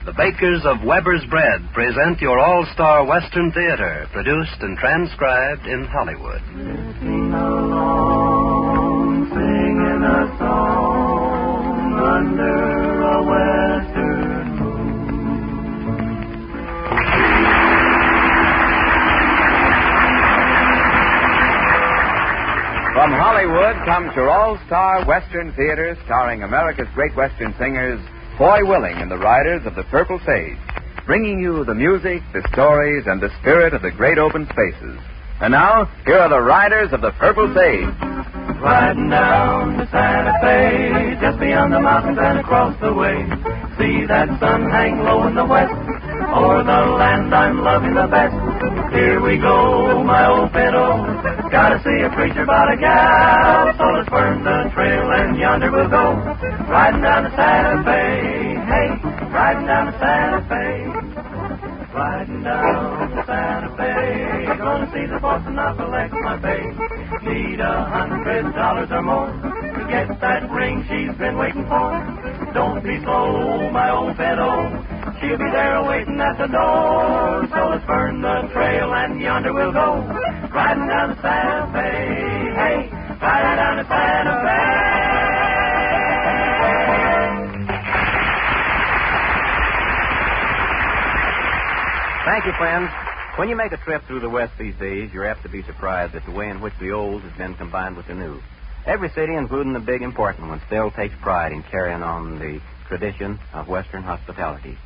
The bakers of Weber's Bread present your all-star Western theater, produced and transcribed in Hollywood. Sitting alone, singing a song under a western moon. From Hollywood comes your all-star Western theater starring America's great Western singers, Foy Willing and the Riders of the Purple Sage, bringing you the music, the stories, and the spirit of the great open spaces. And now, here are the Riders of the Purple Sage. Riding down to Santa Fe, just beyond the mountains and across the way. See that sun hang low in the west, o'er the land I'm loving the best. Here we go, my old fiddle. Gotta see a preacher about a gal, so let's burn the trail and yonder we'll go. Riding down to Santa Fe, hey, riding down to Santa Fe. Riding down to Santa Fe, gonna see the Boston Appalachia, my babe. Need $100 or more to get that ring she's been waiting for. Don't be slow, my old fiddle. She'll be there waiting at the door. So let's burn the trail and yonder we'll go. Riding down to Santa Fe, hey, riding down to Santa Fe. Thank you, friends. When you make a trip through the West these days, you're apt to be surprised at the way in which the old has been combined with the new. Every city, including the big important ones, still takes pride in carrying on the tradition of Western hospitality.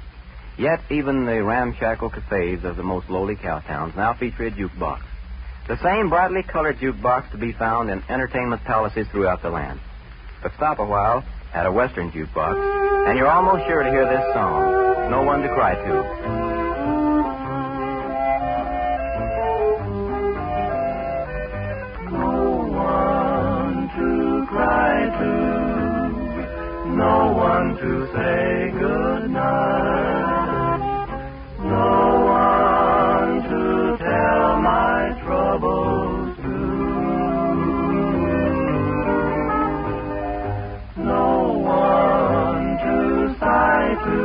Yet, even the ramshackle cafes of the most lowly cowtowns now feature a jukebox. The same brightly colored jukebox to be found in entertainment palaces throughout the land. But stop a while at a Western jukebox, and you're almost sure to hear this song, No One to Cry To. No one to say good night. No one to tell my troubles to. No one to sigh to.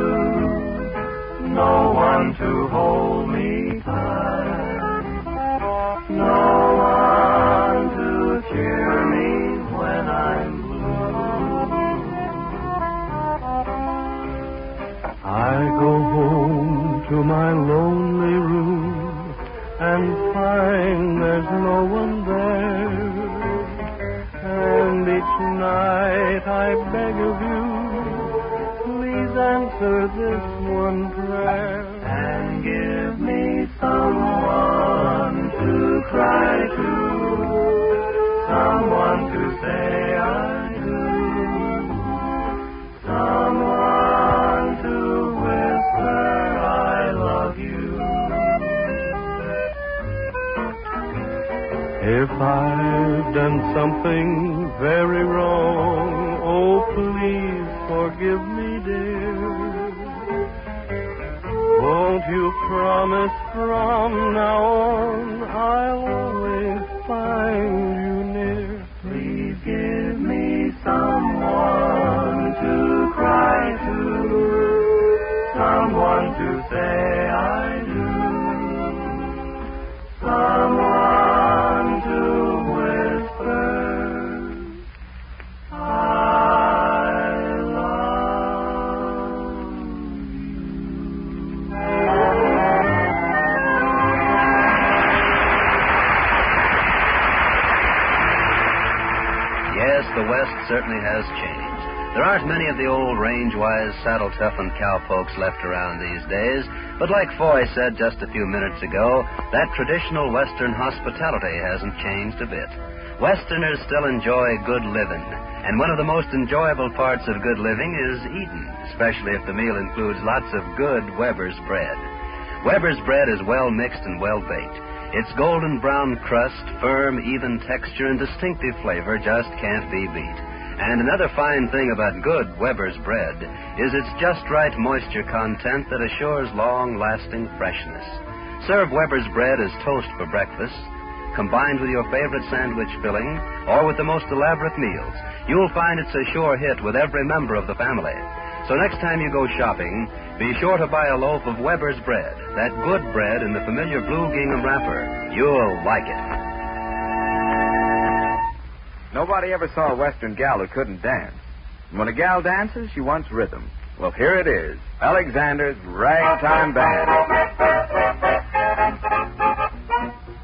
No one to hold me tight. No one to cheer me when I'm I go home to my lonely room and find there's no one there. And each night I beg of you, please answer this one prayer. And give me someone to cry to, someone to say I do, someone to whisper I love you. If I've done something very wrong, oh please forgive me, dear. Won't you promise from now on I'll always find you near? Please give me someone to cry to, someone to say I do, someone to whisper I love Yes, the West certainly has changed. There aren't many of the old range-wise, saddle-toughened cowpokes left around these days, but like Foy said just a few minutes ago, that traditional Western hospitality hasn't changed a bit. Westerners still enjoy good living, and one of the most enjoyable parts of good living is eating, especially if the meal includes lots of good Weber's bread. Weber's bread is well mixed and well baked. Its golden brown crust, firm, even texture, and distinctive flavor just can't be beat. And another fine thing about good Weber's bread is its just right moisture content that assures long-lasting freshness. Serve Weber's bread as toast for breakfast, combined with your favorite sandwich filling, or with the most elaborate meals. You'll find it's a sure hit with every member of the family. So next time you go shopping, be sure to buy a loaf of Weber's bread, that good bread in the familiar blue gingham wrapper. You'll like it. Nobody ever saw a Western gal who couldn't dance. And when a gal dances, she wants rhythm. Well, here it is, Alexander's Ragtime Band.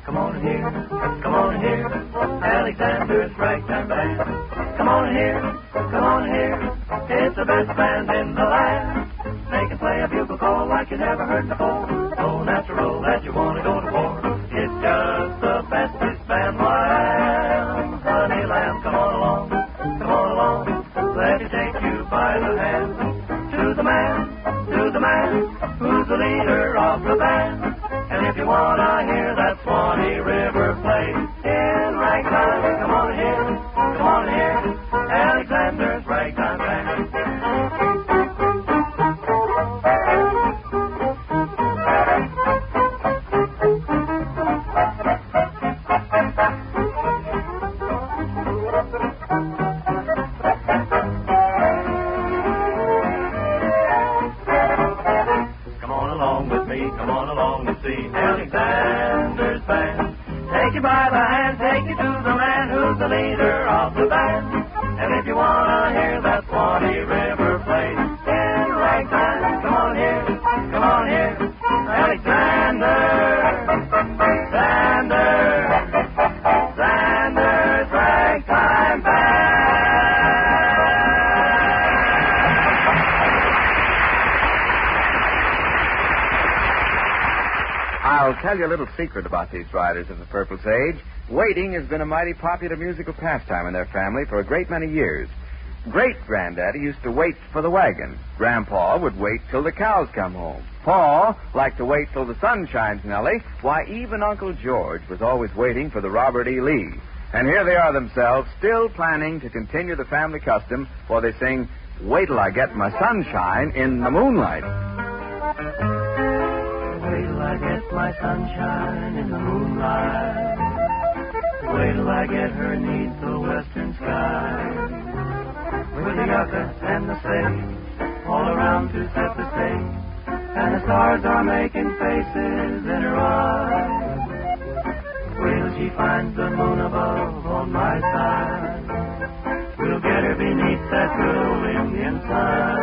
Come on in here, Alexander's Ragtime Band. Come on in here, it's the best band in the land. They can play a bugle call like you never heard before. So natural that you want to go to war. It's just the bestest band, lamb, honey lamb. Come on along, let me take you by the hand. To the man, who's the leader of the band. And if you want to hear that Swanee River play in ragtime, come on here, Alexander's Ragtime Band. Come on along and see Alexander's Band. Take you by the hand, take you to the man who's the leader of the band. And if you want to hear that Swanee River play in ragtime, come on here, Alexander's Ragtime Band. I'll tell you a little secret about these riders of the Purple Sage. Waiting has been a mighty popular musical pastime in their family for a great many years. Great-granddaddy used to wait for the wagon. Grandpa would wait till the cows come home. Pa liked to wait till the sun shines, Nellie. Why, even Uncle George was always waiting for the Robert E. Lee. And here they are themselves, still planning to continue the family custom, for they sing, "Wait till I get my sunshine in the moonlight." Wait till I get my sunshine in the moonlight. Wait till I get her neath the western sky. With the yucca and the sage all around to set the stage, and the stars are making faces in her eyes. Wait till she finds the moon above on my side. We'll get her beneath that good old Indian sun.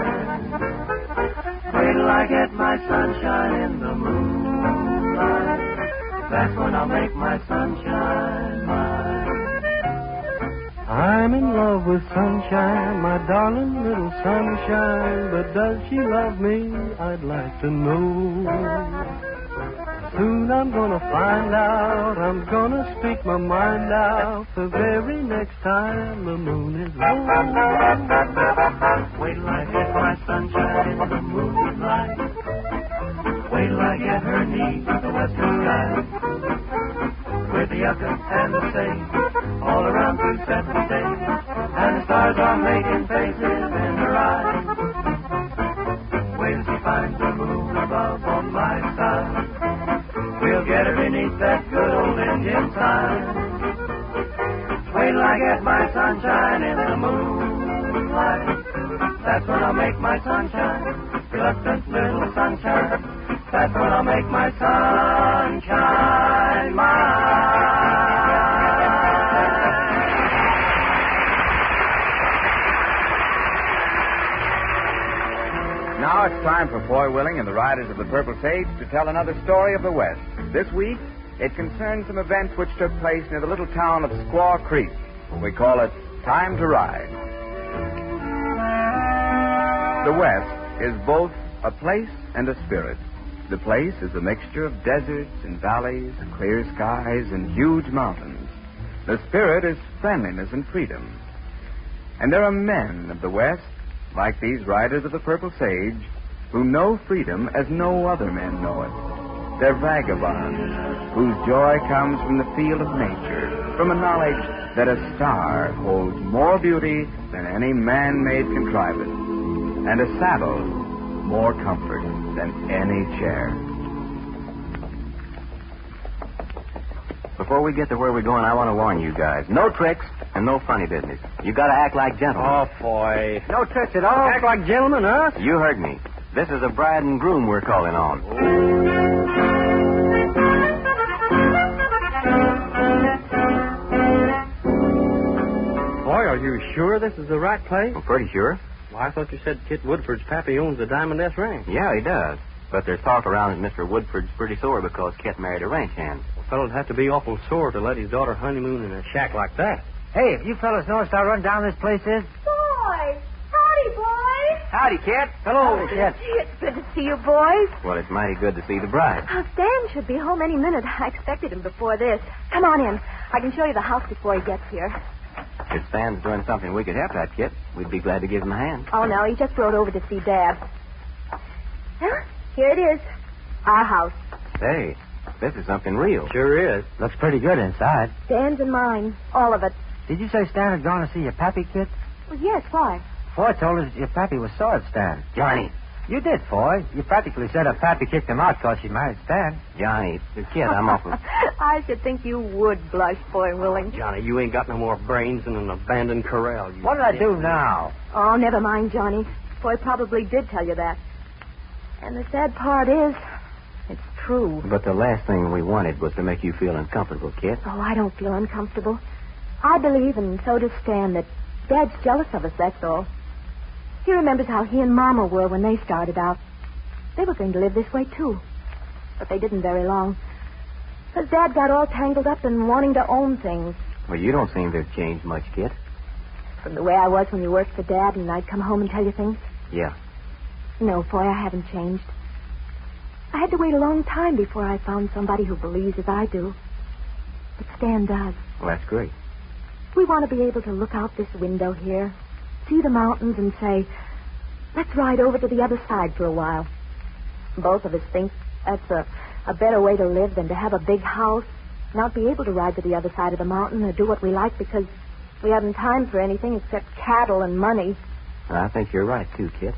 Wait till I get my sunshine in the moonlight. That's when I'll make my sunshine mine. I'm in love with sunshine, my darling little sunshine. But does she love me? I'd like to know. Soon I'm gonna find out. I'm gonna speak my mind out the very next time the moon is low. Wait till I get my sunshine in the moonlight. Wait till I get her neath the western sky. With the yucca and the sage all around to set the stage, and the stars are making faces in her eyes. Wait till she finds the moon above on my side. We'll get her beneath that good old Indian sign. Wait till I get my sunshine in the moonlight. That's when I'll make my sunshine, reluctant little sunshine. That's when I'll make my sunshine mine. Now it's time for Foy Willing and the Riders of the Purple Sage to tell another story of the West. This week, it concerns some events which took place near the little town of Squaw Creek. We call it Time to Ride. The West is both a place and a spirit. The place is a mixture of deserts and valleys, clear skies and huge mountains. The spirit is friendliness and freedom. And there are men of the West, like these riders of the Purple Sage, who know freedom as no other men know it. They're vagabonds whose joy comes from the feel of nature, from a knowledge that a star holds more beauty than any man-made contrivance, and a saddle more comfort than any chair. Before we get to where we're going, I want to warn you guys. No tricks and no funny business. You got to act like gentlemen. Oh, boy. No tricks at all. Act like gentlemen, huh? You heard me. This is a bride and groom we're calling on. Boy, are you sure this is the right place? I'm pretty sure. Well, I thought you said Kit Woodford's pappy owns the Diamond S Ranch. Yeah, he does. But there's talk around that Mr. Woodford's pretty sore because Kit married a ranch hand. A fellow'd have to be awful sore to let his daughter honeymoon in a shack like that. Hey, if you fellas noticed how run down this place is? Boys! Howdy, boys! Howdy, Kit. Hello, Kit. Gee, it's good to see you, boys. Well, it's mighty good to see the bride. Oh, Stan should be home any minute. I expected him before this. Come on in. I can show you the house before he gets here. If Stan's doing something we could help that, Kit, we'd be glad to give him a hand. Oh, no, he just rode over to see Dad. Well, here it is. Our house. Hey, this is something real. Sure is. Looks pretty good inside. Stan's and mine. All of it. Did you say Stan had gone to see your pappy, Kit? Well, yes, why? Foy told us your pappy was sore at Stan. Johnny. You did, Foy. You practically said her pappy kicked him out because she married Stan. Johnny, Kit, I'm awful. I should think you would blush, boy willing. Johnny, you ain't got no more brains than an abandoned corral. What did I do now? Oh, never mind, Johnny. Boy probably did tell you that. And the sad part is, it's true. But the last thing we wanted was to make you feel uncomfortable, Kit. Oh, I don't feel uncomfortable. I believe, and so does Stan, that Dad's jealous of us, that's all. He remembers how he and Mama were when they started out. They were going to live this way, too. But they didn't very long. Because Dad got all tangled up in wanting to own things. Well, you don't seem to have changed much, Kit. From the way I was when you worked for Dad and I'd come home and tell you things. Yeah. No, boy, I haven't changed. I had to wait a long time before I found somebody who believes as I do. But Stan does. Well, that's great. We want to be able to look out this window here, see the mountains, and say, let's ride over to the other side for a while. Both of us think that's a better way to live than to have a big house, not be able to ride to the other side of the mountain or do what we like because we haven't time for anything except cattle and money. I think you're right, too, Kit.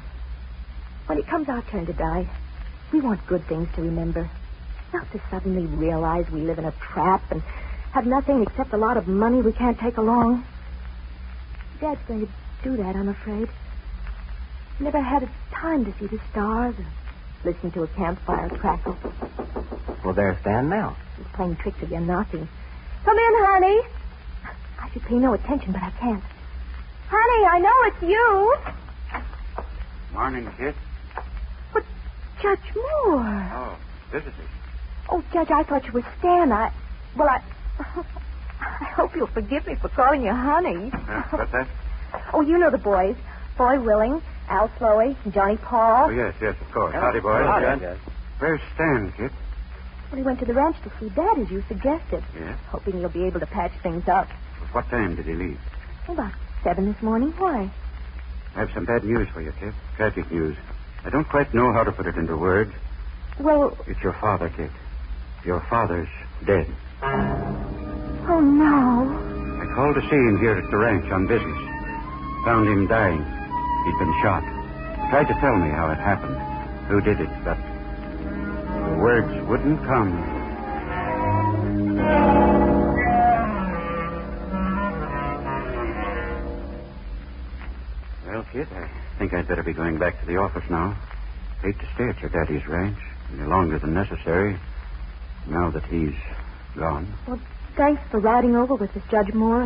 When it comes our turn to die, we want good things to remember. Not to suddenly realize we live in a trap and have nothing except a lot of money we can't take along. Dad's going to do that, I'm afraid. Never had a time to see the stars or listen to a campfire crackle. Well, there's Stan now. He's playing tricks again, knocking. Come in, honey. I should pay no attention, but I can't. Honey, I know it's you. Morning, Kit. But, Judge Moore. Oh, visitors. Oh, Judge, I thought you were Stan. I hope you'll forgive me for calling you honey. What's that? Oh, you know the boys. Foy Willing, Al Slowey, and Johnny Paul. Oh, yes, of course. Howdy, boys. Howdy. Where's Stan, Kit? Well, he went to the ranch to see Dad, as you suggested. Yes? Hoping he'll be able to patch things up. What time did he leave? About 7 this morning. Why? I have some bad news for you, Kit. Tragic news. I don't quite know how to put it into words. Well, It's your father, Kit. Your father's dead. oh, no. I called to see him here at the ranch on business. Found him dying. He'd been shot. Tried to tell me how it happened, who did it, but the words wouldn't come. Well, Kit, I think I'd better be going back to the office now. Hate to stay at your daddy's ranch any longer than necessary, now that he's gone. Well, thanks for riding over with us, Judge Moore,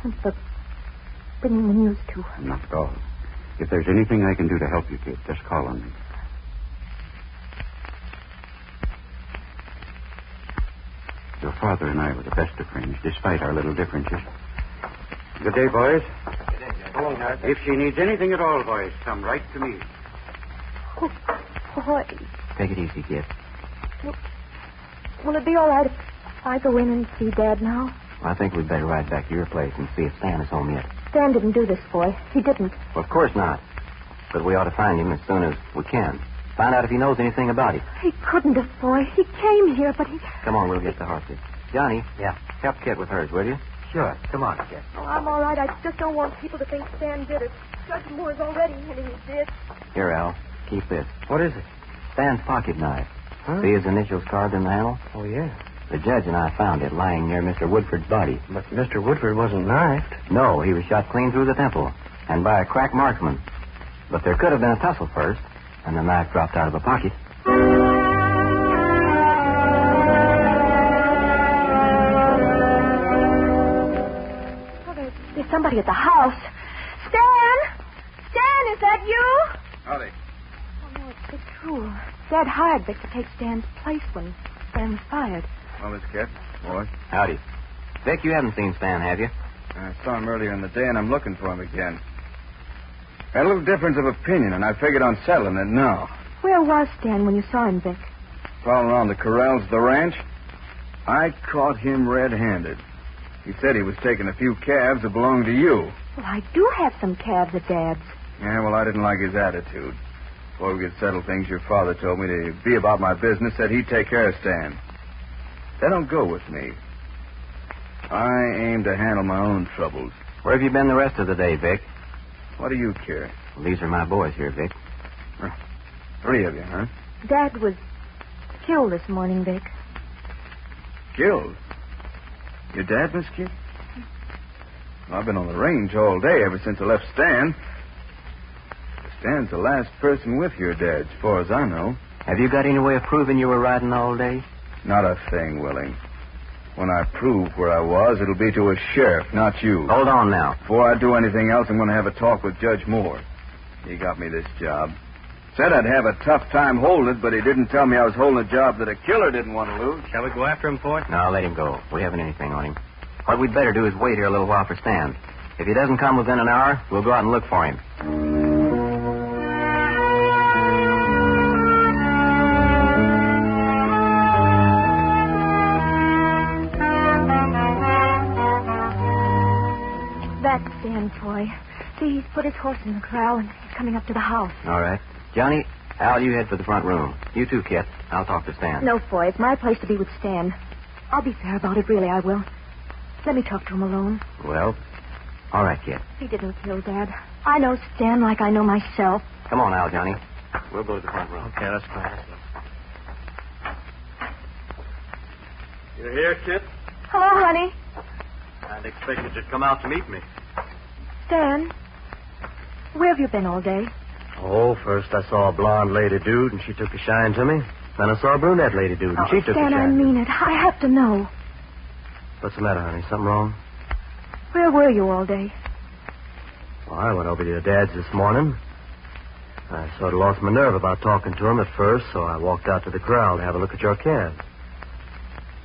and for bringing the news to us. Not at all. If there's anything I can do to help you, Kit, just call on me. Your father and I were the best of friends, despite our little differences. Good day, boys. Hello, Judge. If she needs anything at all, boys, come right to me. Oh, boy. Take it easy, Kit. Will it be all right if I go in and see Dad now? I think we'd better ride back to your place and see if Stan is home yet. Stan didn't do this, boy. He didn't. Well, of course not. But we ought to find him as soon as we can. Find out if he knows anything about it. He couldn't have, boy. He came here, but he... Come on, we'll get the horses. Johnny. Yeah. Help Kit with hers, will you? Sure. Come on, Kit. Oh, I'm all right. I just don't want people to think Stan did it. Judge Moore's already hinting he did. Here, Al. Keep this. What is it? Stan's pocket knife. Huh? See his initials carved in the handle? Oh, yeah. The judge and I found it lying near Mr. Woodford's body. But Mr. Woodford wasn't knifed. No, he was shot clean through the temple, and by a crack marksman. But there could have been a tussle first, and the knife dropped out of the pocket. Oh, there's somebody at the house. Stan! Stan, is that you? Howdy. Oh, no, it's true. Dad hired Vic to take Stan's place when Stan was fired. Well, Miss Kit, boy. Howdy. Vic, you haven't seen Stan, have you? I saw him earlier in the day, and I'm looking for him again. Had a little difference of opinion, and I figured on settling it now. Where was Stan when you saw him, Vic? Prowling around the corrals of the ranch. I caught him red-handed. He said he was taking a few calves that belonged to you. Well, I do have some calves at Dad's. Yeah, well, I didn't like his attitude. Before we could settle things, your father told me to be about my business, said he'd take care of Stan. That don't go with me. I aim to handle my own troubles. Where have you been the rest of the day, Vic? What do you care? Well, these are my boys here, Vic. 3 of you, huh? Dad was killed this morning, Vic. Killed? Your dad, Miss Kid? Well, I've been on the range all day ever since I left Stan. Stan's the last person with your dad, as far as I know. Have you got any way of proving you were riding all day? Not a thing, Willing. When I prove where I was, it'll be to a sheriff, not you. Hold on now. Before I do anything else, I'm going to have a talk with Judge Moore. He got me this job. Said I'd have a tough time holding it, but he didn't tell me I was holding a job that a killer didn't want to lose. Shall we go after him for it? No, let him go. We haven't anything on him. What we'd better do is wait here a little while for Stan. If he doesn't come within an hour, we'll go out and look for him. That's Stan's boy. See, he's put his horse in the corral and he's coming up to the house. All right. Johnny, Al, you head for the front room. You too, Kit. I'll talk to Stan. No, Foy, it's my place to be with Stan. I'll be fair about it, really, I will. Let me talk to him alone. Well, all right, Kit. He didn't kill Dad. I know Stan like I know myself. Come on, Al, Johnny. We'll go to the front room. Okay, let's go. You here, Kit? Hello, honey. I'd expected you'd come out to meet me. Stan, where have you been all day? Oh, first I saw a blonde lady dude, and she took a shine to me. Then I saw a brunette lady dude, and she took a Stan, shine. I mean it. I have to know. What's the matter, honey? Something wrong? Where were you all day? Well, I went over to your dad's this morning. I sort of lost my nerve about talking to him at first, so I walked out to the corral to have a look at your cab.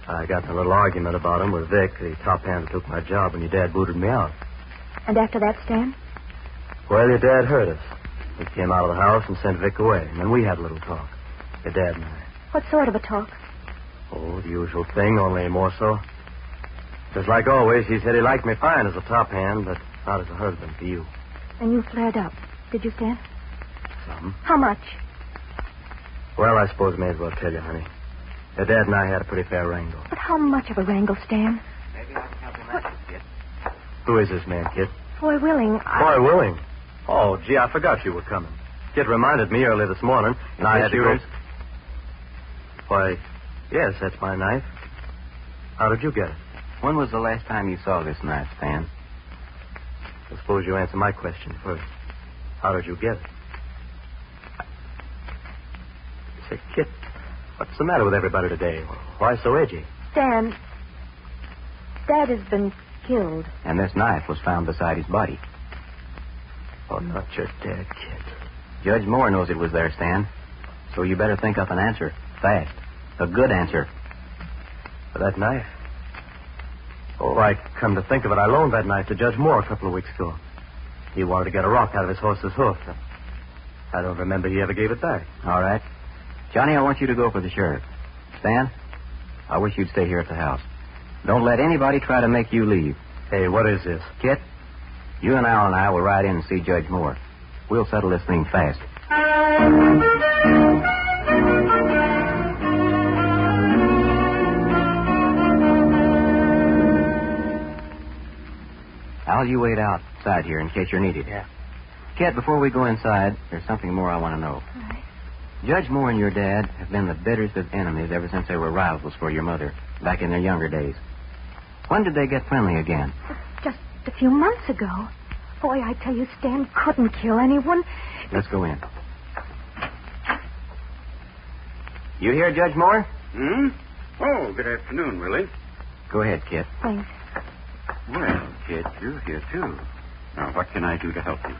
I got in a little argument about him with Vic, the top hand who took my job when your dad booted me out. And after that, Stan? Well, your dad hurt us. We came out of the house and sent Vic away, and then we had a little talk. Your dad and I. What sort of a talk? Oh, the usual thing, only more so. Just like always, he said he liked me fine as a top hand, but not as a husband to you. And you flared up. Did you, Stan? Some. How much? Well, I suppose I may as well tell you, honey. Your dad and I had a pretty fair wrangle. But how much of a wrangle, Stan? Maybe I can help him out, Kit. Who is this man, Kit? Foy Willing, Boy, Willing. Oh, gee, I forgot you were coming. Kit reminded me early this morning, and I had to go... Why, yes, that's my knife. How did you get it? When was the last time you saw this knife, Stan? I suppose you answer my question first. How did you get it? Say, Kit, what's the matter with everybody today? Why so edgy? Stan, Dad has been killed. And this knife was found beside his body. Oh, not your dad, Kit. Judge Moore knows it was there, Stan. So you better think up an answer. Fast. A good answer. For that knife? Oh, I come to think of it, I loaned that knife to Judge Moore a couple of weeks ago. He wanted to get a rock out of his horse's hoof. I don't remember he ever gave it back. All right. Johnny, I want you to go for the sheriff. Stan, I wish you'd stay here at the house. Don't let anybody try to make you leave. Hey, what is this? Kit, you and Al and I will ride in and see Judge Moore. We'll settle this thing fast. Al, you wait outside here in case you're needed. Yeah. Kit, before we go inside, there's something more I want to know. All right. Judge Moore and your dad have been the bitterest of enemies ever since they were rivals for your mother, back in their younger days. When did they get friendly again? Just a few months ago. Boy, I tell you, Stan couldn't kill anyone. Let's go in. You here, Judge Moore? Oh, good afternoon, Willie. Go ahead, Kit. Thanks. Well, Kit, you're here, too. Now, what can I do to help you?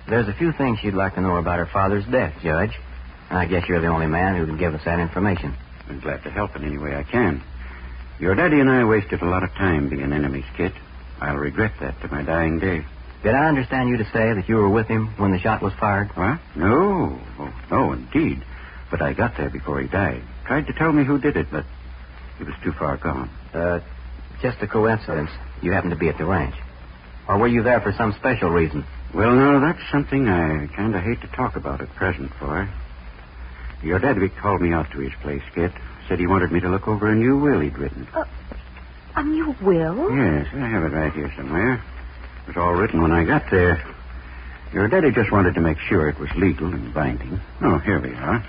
There's a few things she'd like to know about her father's death, Judge. And I guess you're the only man who can give us that information. I'm glad to help in any way I can. Your daddy and I wasted a lot of time being enemies, Kit. I'll regret that to my dying day. Did I understand you to say that you were with him when the shot was fired? What? No. Oh, no, indeed. But I got there before he died. Tried to tell me who did it, but he was too far gone. Just a coincidence. You happened to be at the ranch. Or were you there for some special reason? Well, no, that's something I kind of hate to talk about at present, boy. Your daddy called me out to his place, Kit. Said he wanted me to look over a new will he'd written. A new will? Yes, I have it right here somewhere. It was all written when I got there. Your daddy just wanted to make sure it was legal and binding. Oh, here we are.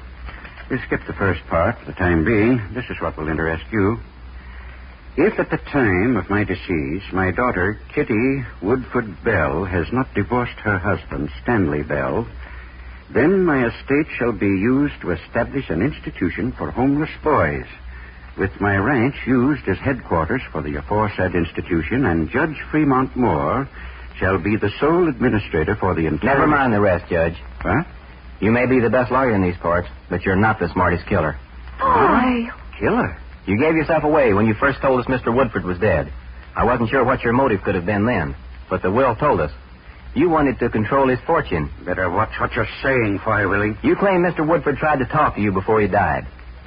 We'll skip the first part for the time being. This is what will interest you. If at the time of my decease, my daughter, Kitty Woodford Bell, has not divorced her husband, Stanley Bell, then my estate shall be used to establish an institution for homeless boys, with my ranch used as headquarters for the aforesaid institution, and Judge Fremont Moore shall be the sole administrator for the entire... Never mind the rest, Judge. What? You may be the best lawyer in these parts, but you're not the smartest killer. Boy. Killer? You gave yourself away when you first told us Mr. Woodford was dead. I wasn't sure what your motive could have been then, but the will told us. You wanted to control his fortune. Better watch what you're saying, Foy Willie. You claim Mr. Woodford tried to talk to you before he died.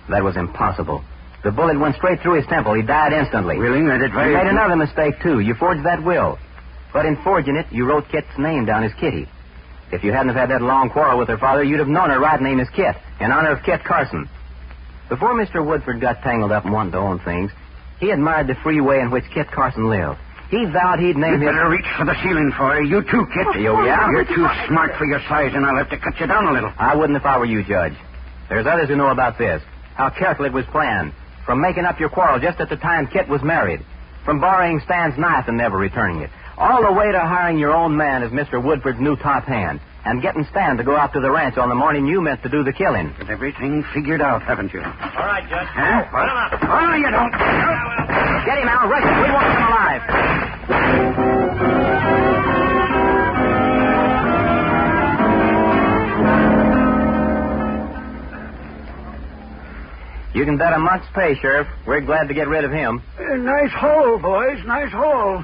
That was impossible. The bullet went straight through his temple. He died instantly. Willie, I did very... You made another mistake, too. You forged that will. But in forging it, you wrote Kit's name down as Kitty. If you hadn't have had that long quarrel with her father, you'd have known her right name is Kit, in honor of Kit Carson. Before Mr. Woodford got tangled up and wanted to own things, he admired the free way in which Kit Carson lived. He vowed he'd name him... You better reach for the ceiling, Foy. You too, Kit. Yeah? You're too smart for your size, and I'll have to cut you down a little. I wouldn't if I were you, Judge. There's others who know about this. How carefully it was planned. From making up your quarrel just at the time Kit was married. From borrowing Stan's knife and never returning it. All the way to hiring your own man as Mr. Woodford's new top hand. And getting Stan to go out to the ranch on the morning you meant to do the killing. Got everything figured out, haven't you? All right, Judge. Huh? What? Oh, you don't. Get him, Al. Rush him. We want him alive. You can bet a month's pay, Sheriff. We're glad to get rid of him. Nice haul, boys. Nice haul.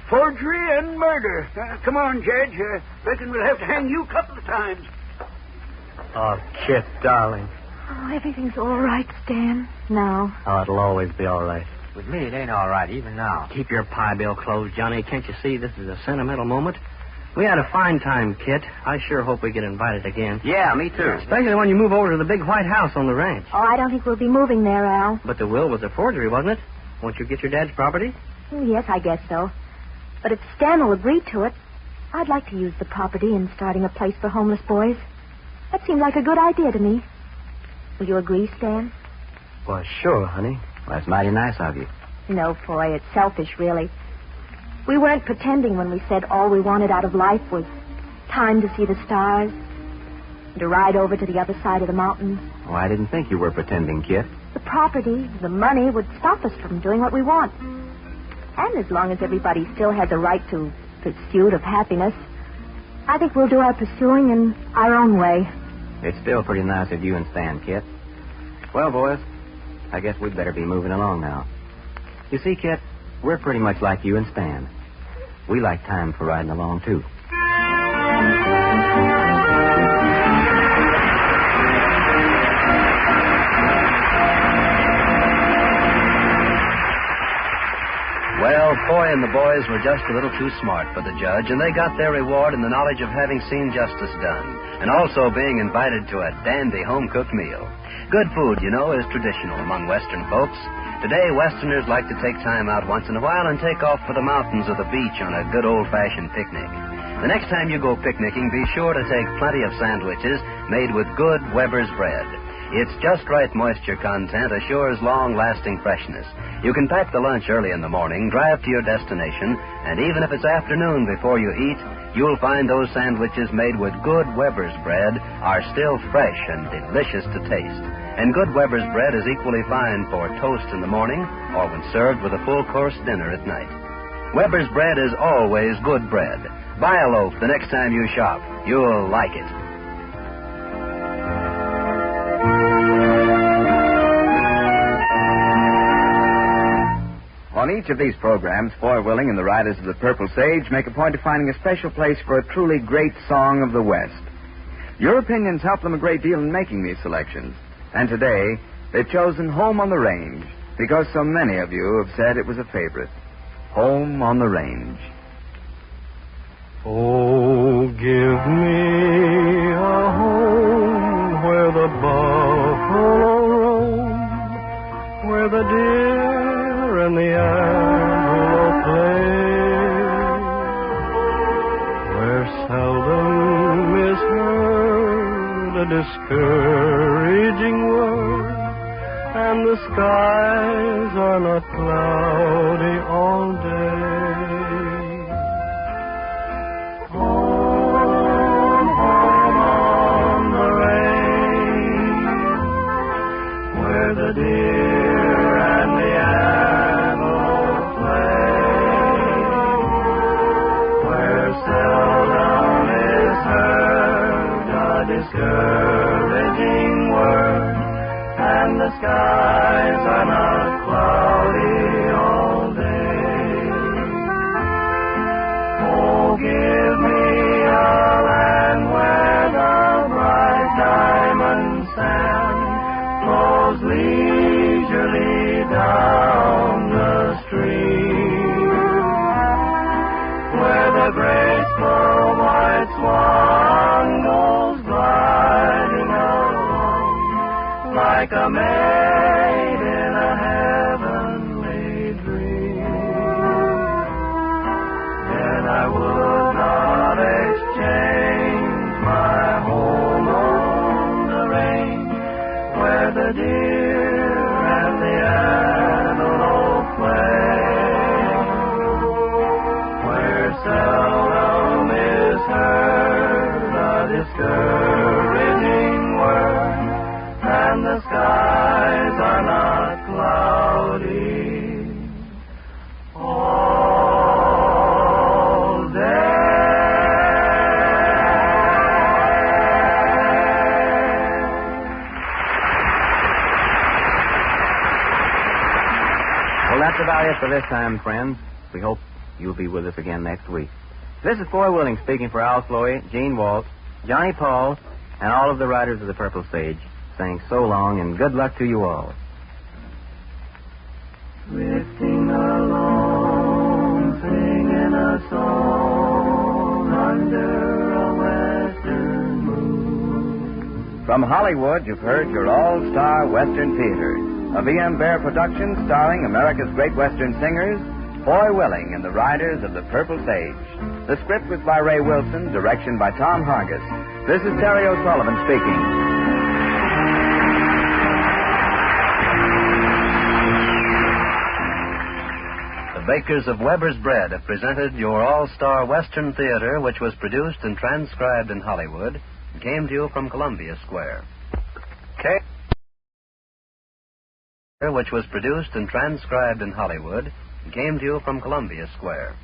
Forgery and murder. Come on, Judge. Reckon we'll have to hang you a couple of times. Oh, Kit, darling. Oh, everything's all right, Stan. Now. Oh, it'll always be all right. With me, it ain't all right, even now. Keep your pie bill closed, Johnny. Can't you see this is a sentimental moment? We had a fine time, Kit. I sure hope we get invited again. Yeah, me too. Especially when you move over to the big white house on the ranch. Oh, I don't think we'll be moving there, Al. But the will was a forgery, wasn't it? Won't you get your dad's property? Yes, I guess so. But if Stan will agree to it, I'd like to use the property in starting a place for homeless boys. That seemed like a good idea to me. Will you agree, Stan? Why, sure, honey. Well, that's mighty nice of you. No, Foy, it's selfish, really. We weren't pretending when we said all we wanted out of life was time to see the stars and to ride over to the other side of the mountains. Oh, I didn't think you were pretending, Kit. The property, the money, would stop us from doing what we want. And as long as everybody still has a right to pursuit of happiness, I think we'll do our pursuing in our own way. It's still pretty nice of you and Stan, Kit. Well, boys, I guess we'd better be moving along now. You see, Kit, we're pretty much like you and Stan. We like time for riding along, too. Well, Foy and the boys were just a little too smart for the judge, and they got their reward in the knowledge of having seen justice done, and also being invited to a dandy home-cooked meal. Good food, you know, is traditional among Western folks. Today, Westerners like to take time out once in a while and take off for the mountains or the beach on a good old-fashioned picnic. The next time you go picnicking, be sure to take plenty of sandwiches made with good Weber's bread. Its just right moisture content assures long-lasting freshness. You can pack the lunch early in the morning, drive to your destination, and even if it's afternoon before you eat, you'll find those sandwiches made with good Weber's bread are still fresh and delicious to taste. And good Weber's bread is equally fine for toast in the morning or when served with a full-course dinner at night. Weber's bread is always good bread. Buy a loaf the next time you shop. You'll like it. On each of these programs, Foy Willing and the Riders of the Purple Sage make a point of finding a special place for a truly great song of the West. Your opinions help them a great deal in making these selections. And today, they've chosen Home on the Range because so many of you have said it was a favorite. Home on the Range. Oh, give me a home where the buffalo roam, where the deer and the antelope play, where seldom is heard a discouraging word, and the skies are not cloudy all day. Home, home on the range, where the deer and the antelope play, where seldom is heard a discouraging word, and the skies are not cloudy all day. Oh, give me a land where the bright diamond sand flows leisurely down the stream, where the graceful white swan goes gliding along like a maid in a heavenly dream. Then I would not exchange my home on the range, where the deer and the antelope play, where seldom is heard a discouraging word, and the skies are not cloudy all day. Well, that's about it for this time, friends. We hope you'll be with us again next week. This is Foy Willing speaking for Al Sloey, Gene Waltz, Johnny Paul, and all of the Riders of the Purple Sage, saying so long and good luck to you all. Drifting along, singing a song under a western moon. From Hollywood, you've heard your all-star Western Theater, a V.M. Bear production starring America's great Western singers, Foy Willing and the Riders of the Purple Sage. The script was by Ray Wilson, direction by Tom Hargis. This is Terry O'Sullivan speaking. The bakers of Weber's Bread have presented your all-star Western Theater, which was produced and transcribed in Hollywood and came to you from Columbia Square. Which was produced and transcribed in Hollywood and came to you from Columbia Square.